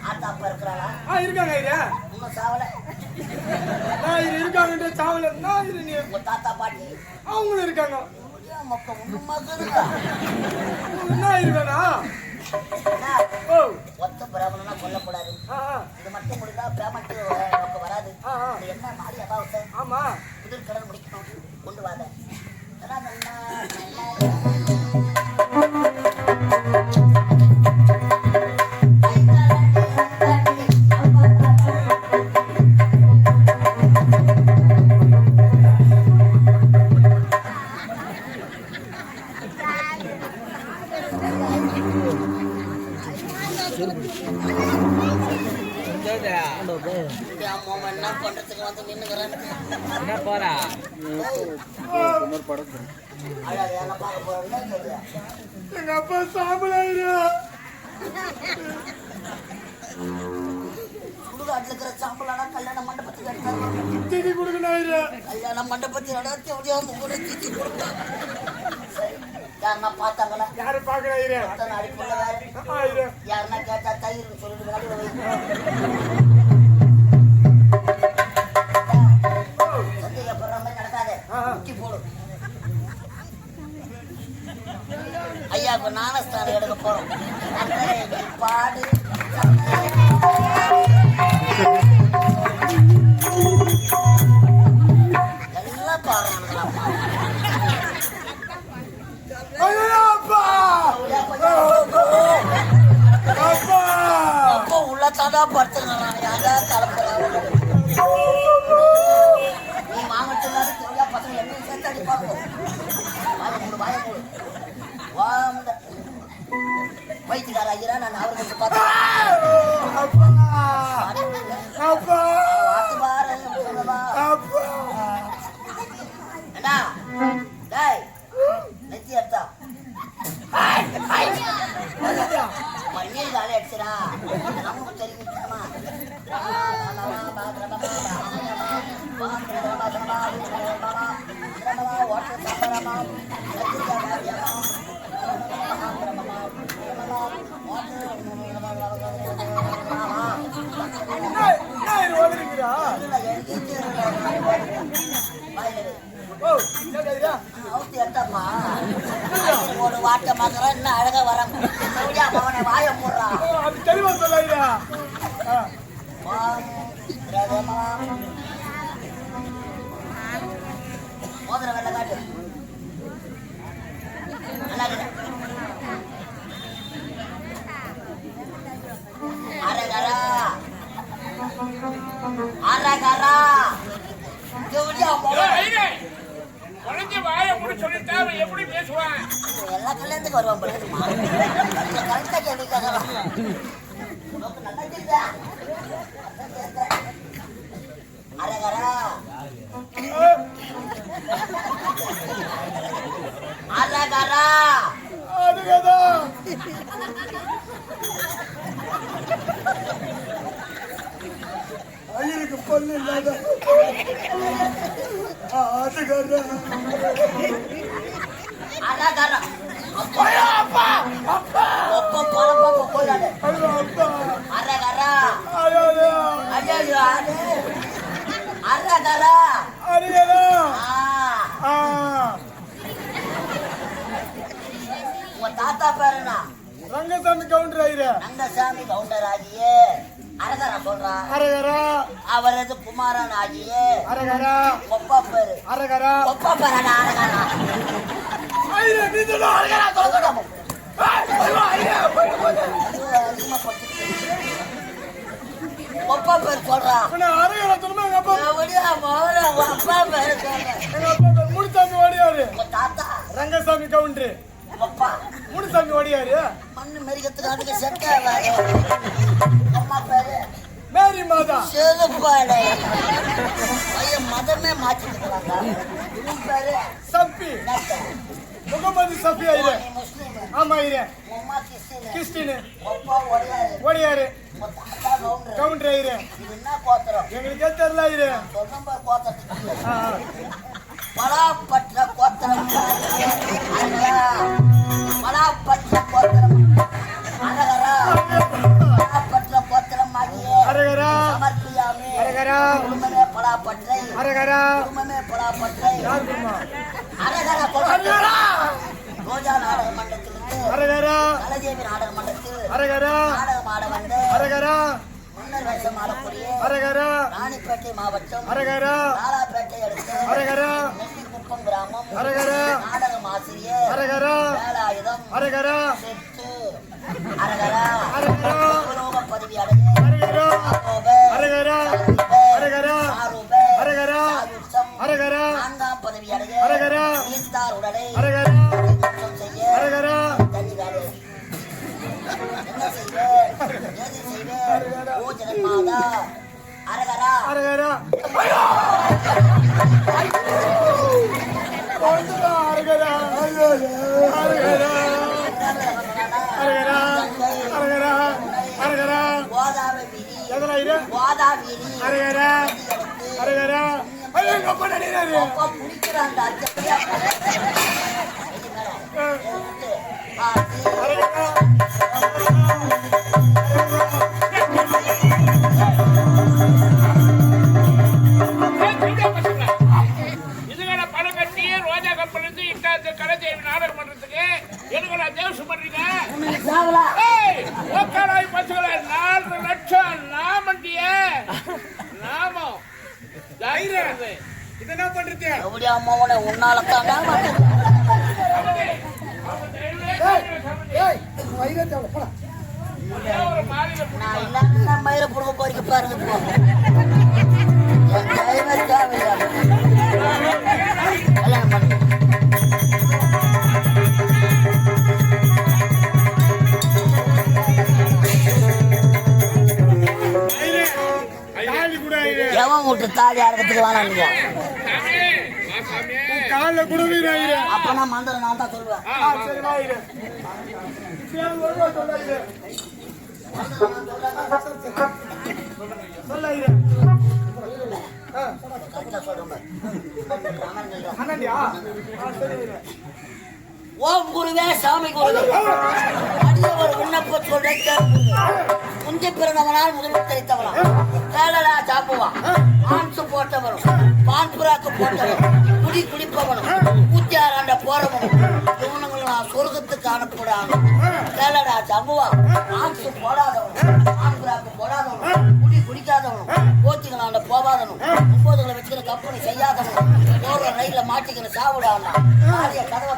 ஆத்தா அப்பா இருக்கிறாளா? இருக்காங்க ஐயா. இன்னும் சாவல. நான் இருக்காங்கன்ற சாவல. நான் நீ உங்க தாத்தா பாட்டி அவங்களும் இருக்காங்க. என்ன இருக்கானா? ஒத்த பிராமணனா கொல்லக்கூடாது. இது மட்டும் முடிந்தா பிராமணத்துக்கு நமக்கு வராது. என்ன மாறி அபாவத்தை? ஆமா, புதிர் கடன் முடிக்கணும். கொண்டு வாங்க. என்ன போறா எங்க அப்பா சாம்பலாயிரா. சுடுகாட்டுல இருக்கிற சாம்பலானா கல்யாண மண்டபத்துக்கு எடுத்தாங்க. திதி கொடுக்கணாயிரா. கல்யாண மண்டபத்தில் நடத்தி கூட திதி கொடுத்தாங்க. யாருன்னா பார்த்தாங்களா? யாரு பாக்குறாயிரா? அடிப்புள்ள யாருன்னா கேட்டா தயிர்னு சொல்லிட்டு ஐயா இப்ப நாணஸ்தானம் எடுக்க போறோம். பாடு எல்லாம் பாருங்க. அப்போ உள்ளத்தாடா படுத்துங்களா? யாரா தலைப்புறாங்க. நீ வாங்கட்டு பசங்க என்ன சேர்த்து அடிப்பாங்க. வைத்தியக்கார ஐயா நான் அவருக்கு பார்த்தேன். என்ன நெத்தி எடுத்தா பன்னீர் காலை அடிச்சுடா. நமக்கு தெரிவிக்கணுமா? ஒரு வாட்ட மகரம் இன்னும் அழகா வராங்க. அவனை வாய போடுறான். தெளிவா சொல்ல மோதிர வெள்ள காட்டு. அரகரா அரகரா எப்படி பேசுவான்? எல்லா கல்யாணத்துக்கு வருவான். கரெக்டா கேள்வி கேட்கலாம். அரகரா அரகரா ஐயனுக்கு பொண்ணு இல்லாத அரகரா அப்பா போயிடாது. அரகரா ஐயோ அரகரா உங்க தாத்தா பேருனா? ரங்கசாமி கவுண்டர் ஆயிரா. ரங்கசாமி கவுண்டர் ஆகியே அரகரா சொல்றா. அரகரா அவரது குமாரன் ஆகியே அரகரா. ஒப்பா பேரு அரகரா. ஒப்பா பேரா அரகரா. ஒப்பா பேர் சொல்றா. அரகரா சொல்லுமா? எங்க அப்பா அப்பா பேரு சொல்ற. முனுசாமி ஓடியாரு. தாத்தா ரங்கசாமி கவுண்டரு. அப்பா முனுசாமி ஓடியாரு. மண்ணு மெரிக்கிறதுக்கு செட் ஆகாது. அம்மா பேரு மேரி மாதா. செருப்பாடு பையன் மதமே மாற்றிக்கிறாங்க. பேரு சப்பி. முகமது சஃபி ஆயிரு. முஸ்லீம். ஆமா ஆயிரு. அம்மா கிறிஸ்டின். அப்பா ஓடியாரு. தாத்தா கவுண்டர் ஆயிரு. இது என்ன கோத்திரம்? எங்களுக்கே தெரியல ஆயிரு. சொந்த கோத்திரம் பலாப்பற்ற கோத்திரம். பலாப்பற்ற கோத்திரம் அரகரா. பலாப்பற்ற கோத்திரம் நாடகம் ஆட வந்து அரகரா முன்னர் வேஷம் ஆடக்கூடிய அரகரா ராணிப்பேட்டை மாவட்டம் அரகரா நாலாப்பேட்டை அடுத்து அரகரா நெல்லிக்குப்பம் கிராமம் அரகரா நாடகம் ஆசிரியர் அரகரா வேலாயுதம் அரகரா செட்டு அரகரா அரகரா உலோக பதவி அடைய அரகரா ஆரோபே, அரகரா சாரூபே, அரகரா ஆரூபே, அரகரா சாயுட்சம், அரகரா நான்காம் பதவி அடைய அரகரா நீத்தார் உடலை அரகரா குற்றம் செய்ய அரகரா தள்ளிடாதே. என்ன செய்வேன் ஏது செய்வேன் ஓ ஜெகன்மாதா அரகரா அரகரா அரகரா அரகரா அரகரா அரகரா அரகரா அரகரா கோதாவரி எதனா இது கோதாவரி அரகரா அரகரா ஐயோ கப்ப நடிறாரு புடிக்கிறான் அச்சப்படியா அரகரா இதுகளை பணம் கட்டி ரோஜா கம்பெனி இட்டாந்து கடை செய்வி நாடகம் பண்றதுக்கு எனக்கு நான் தேவசம் பண்றீங்க ஏய், உக்காராய் பசங்களே 4 லட்சம் நாமண்டிய நாமம் தைரியம் இது. இது என்ன பண்றது எப்படியா அம்மாவோட உன்னாலத்தான் ஏய் வைகத்தவள போடா ஒரு மாநில நான் இல்லாம மயிர புடுங்க போறீங்க பாருங்க போ. என் கையில தேவையா? கல்யாணம் பண்ணு. தாலி கூட ஐரே எவன் வீட்டு தாலி அறக்கிறதுக்கு வேணாம் நீங்க சாமி வா சாமி கால்ல கூட வீர ஐரே அப்ப நான் மந்திரம் நான் தான் சொல்லுவேன் சரி வா ஐரே சரி ஒருவா சொல்ல ஐரே சொல்ல ஐரே கரெக்டா சொல்றேன் அண்ணன்டியா சரி ஐரே ஓம் குருவே சாமி குருவே அடியவர் விண்ணப்ப சொல்றேன் முந்தி பிறந்தவனால் முதல் தெரித்தவனா கேளலா சாப்புவா ஆன்சு போட்டவனும் பான்புராக்கு போட்டவனும் குடி குடிப்பவனும் ஊத்தியாராண்ட போறவனும் இவனுங்களை நான் சொர்க்கத்துக்கு அனுப்பிவிடாங்க கேளடா சாப்புவா ஆன்சு போடாதவனும் பான்புராக்கு போடாதவனும் குடி குடிக்காதவனும் கோச்சிகளாண்ட போகாதவனும் 9களை வச்சுக்கிற கம்பெனி செய்யாதவனும் போற ரயில மாட்டிக்கிற சாவிடானா கதவை